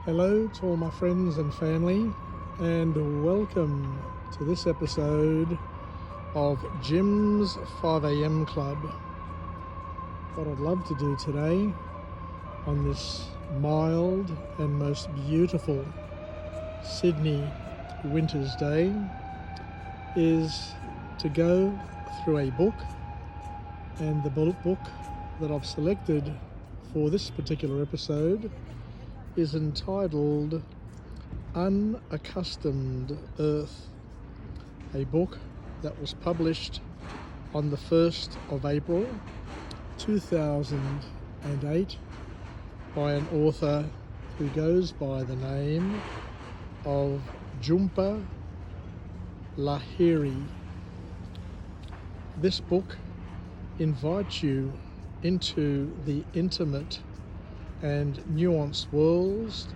Hello to all my friends and family, and welcome to this episode of Jim's 5am Club. What I'd love to do today on this mild and most beautiful Sydney winter's day is to go through a book, and the book that I've selected for this particular episode is entitled Unaccustomed Earth, a book that was published on the 1st of April 2008 by an author who goes by the name of Jhumpa Lahiri. This book invites you into the intimate and nuanced worlds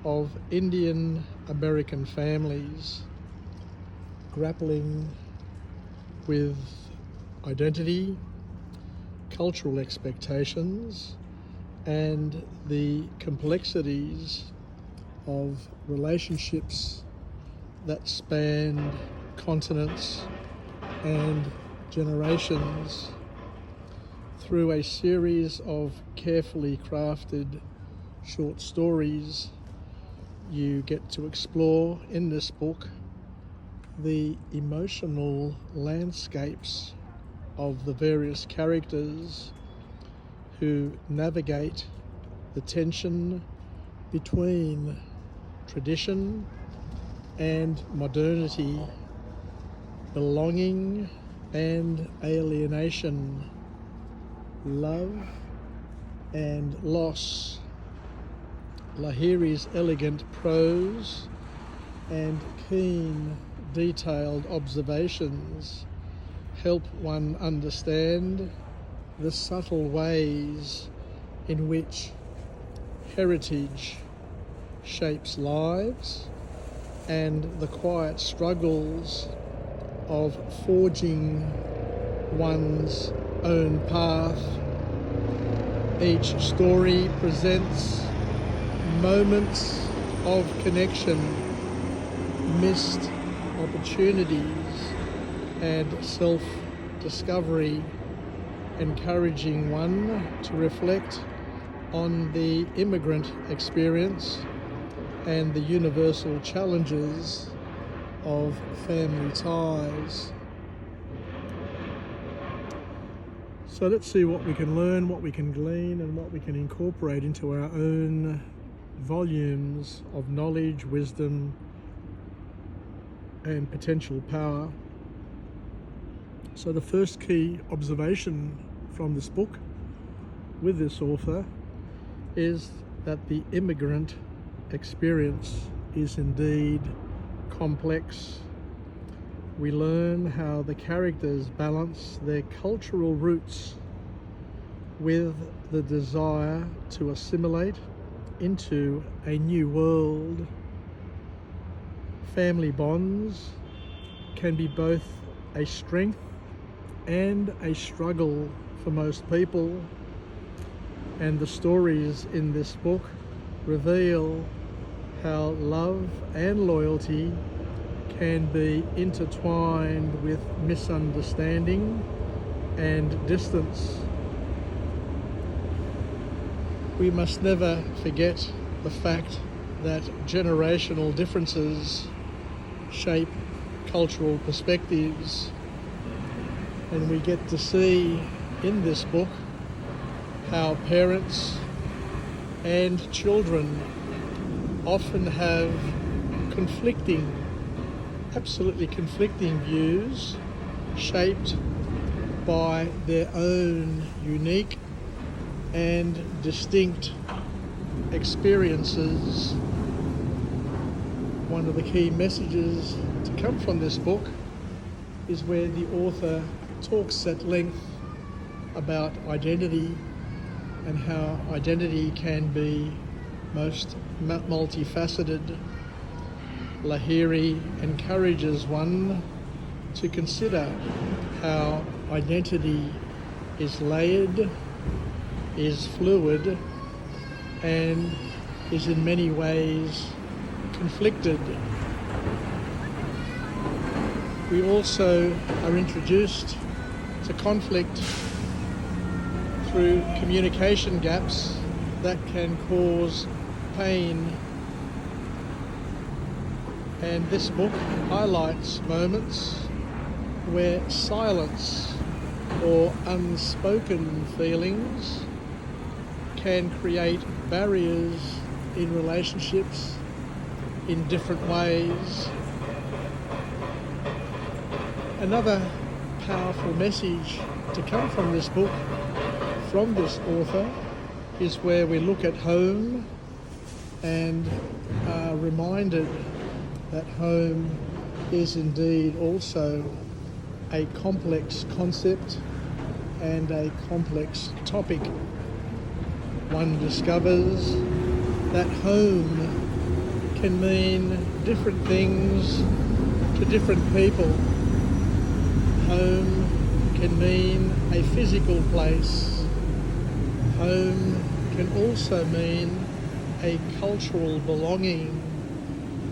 of Indian American families, grappling with identity, cultural expectations, and the complexities of relationships that span continents and generations. Through a series of carefully crafted short stories, you get to explore in this book the emotional landscapes of the various characters who navigate the tension between tradition and modernity, belonging and alienation, love and loss. Lahiri's elegant prose and keen, detailed observations help one understand the subtle ways in which heritage shapes lives and the quiet struggles of forging one's own path. Each story presents moments of connection, missed opportunities, and self-discovery, encouraging one to reflect on the immigrant experience and the universal challenges of family ties. So let's see what we can learn, what we can glean, and what we can incorporate into our own volumes of knowledge, wisdom, and potential power. So the first key observation from this book with this author is that the immigrant experience is indeed complex. We learn how the characters balance their cultural roots with the desire to assimilate into a new world. Family bonds can be both a strength and a struggle for most people, and the stories in this book reveal how love and loyalty can be intertwined with misunderstanding and distance. We must never forget the fact that generational differences shape cultural perspectives, and we get to see in this book how parents and children often have absolutely conflicting views, shaped by their own unique and distinct experiences. One of the key messages to come from this book is where the author talks at length about identity and how identity can be most multifaceted. Lahiri encourages one to consider how identity is layered, is fluid, and is in many ways conflicted. We also are introduced to conflict through communication gaps that can cause pain. And this book highlights moments where silence or unspoken feelings can create barriers in relationships in different ways. Another powerful message to come from this book, from this author, is where we look at home and are reminded that home is indeed also a complex concept and a complex topic. One discovers that home can mean different things to different people. Home can mean a physical place. Home can also mean a cultural belonging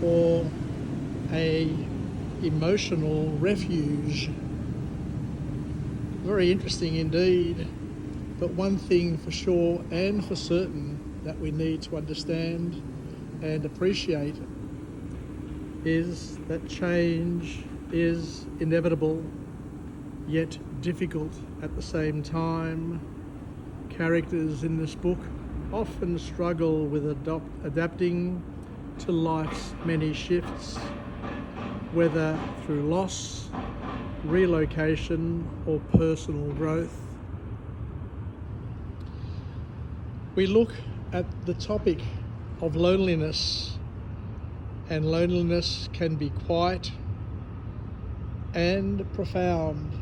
or a emotional refuge. Very interesting indeed. But one thing for sure and for certain that we need to understand and appreciate is that change is inevitable, yet difficult at the same time. Characters in this book often struggle with adapting to life's many shifts, whether through loss, relocation, or personal growth. We look at the topic of loneliness, and loneliness can be quiet and profound,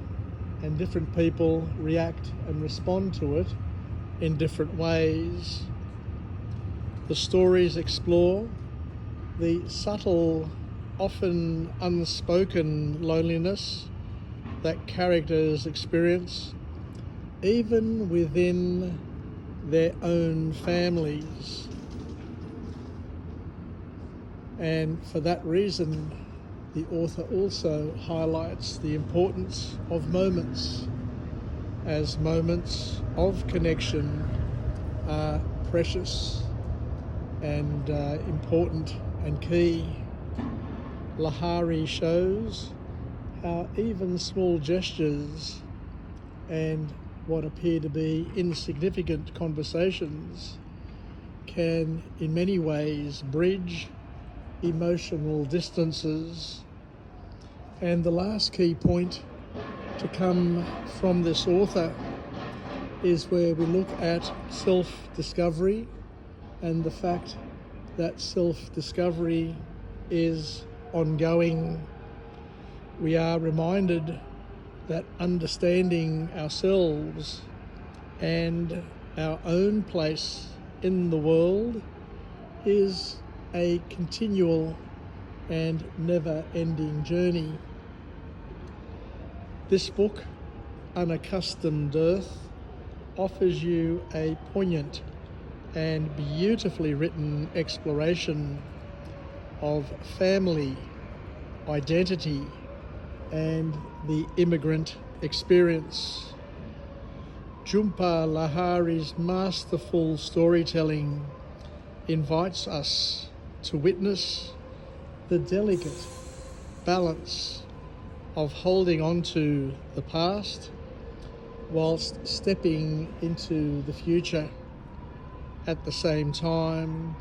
and different people react and respond to it in different ways. The stories explore the subtle, often unspoken loneliness that characters experience, even within their own families. And for that reason, the author also highlights the importance of moments, as moments of connection are precious and important and key. Lahiri shows how even small gestures and what appear to be insignificant conversations can in many ways bridge emotional distances. And the last key point to come from this author is where we look at self-discovery and the fact that self-discovery is ongoing. We are reminded that understanding ourselves and our own place in the world is a continual and never-ending journey. This book, Unaccustomed Earth, offers you a poignant and beautifully written exploration of family, identity, and the immigrant experience. Jhumpa Lahiri's masterful storytelling invites us to witness the delicate balance of holding on to the past whilst stepping into the future at the same time.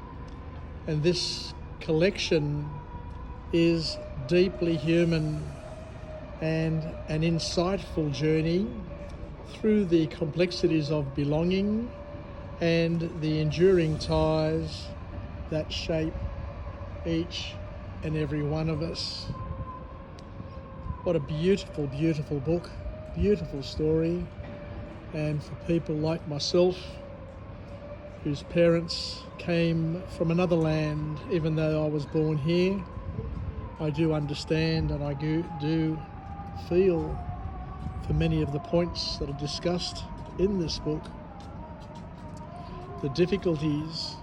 And this collection is deeply human and an insightful journey through the complexities of belonging and the enduring ties that shape each and every one of us. What a beautiful, beautiful book, beautiful story. And for people like myself, whose parents came from another land, even though I was born here, I do understand and I do feel for many of the points that are discussed in this book. The difficulties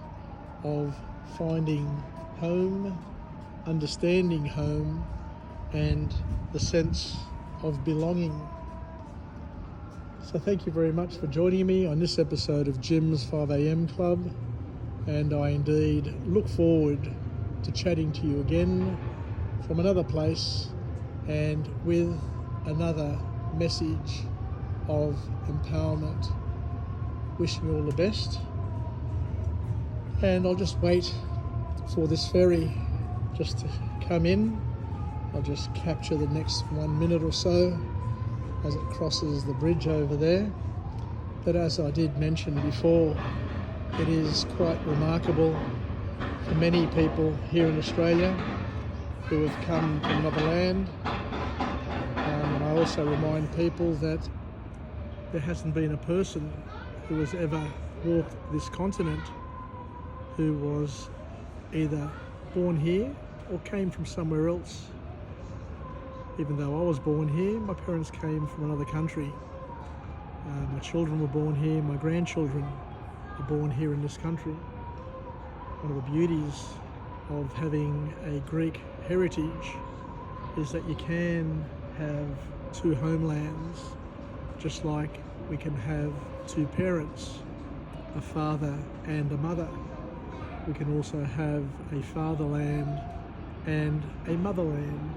of finding home, understanding home, and the sense of belonging. So thank you very much for joining me on this episode of Jim's 5am Club, and I indeed look forward to chatting to you again from another place and with another message of empowerment. Wishing you all the best, and I'll just wait for this ferry just to come in. I'll just capture the next 1 minute or so as it crosses the bridge over there. But as I did mention before, it is quite remarkable for many people here in Australia who have come from another land. And I also remind people that there hasn't been a person who has ever walked this continent who was either born here or came from somewhere else. Even though I was born here, my parents came from another country. My children were born here, my grandchildren are born here in this country. One of the beauties of having a Greek heritage is that you can have two homelands, just like we can have two parents, a father and a mother. We can also have a fatherland and a motherland,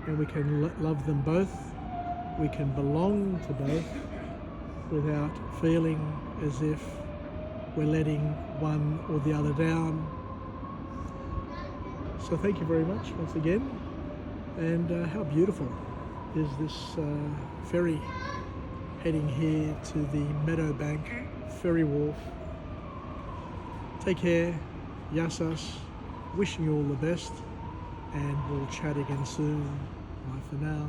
and we can love them both. We can belong to both without feeling as if we're letting one or the other down. So thank you very much once again. And how beautiful is this ferry heading here to the Meadowbank Ferry Wharf. Take care, Yassas, wishing you all the best, and we'll chat again soon. Bye for now.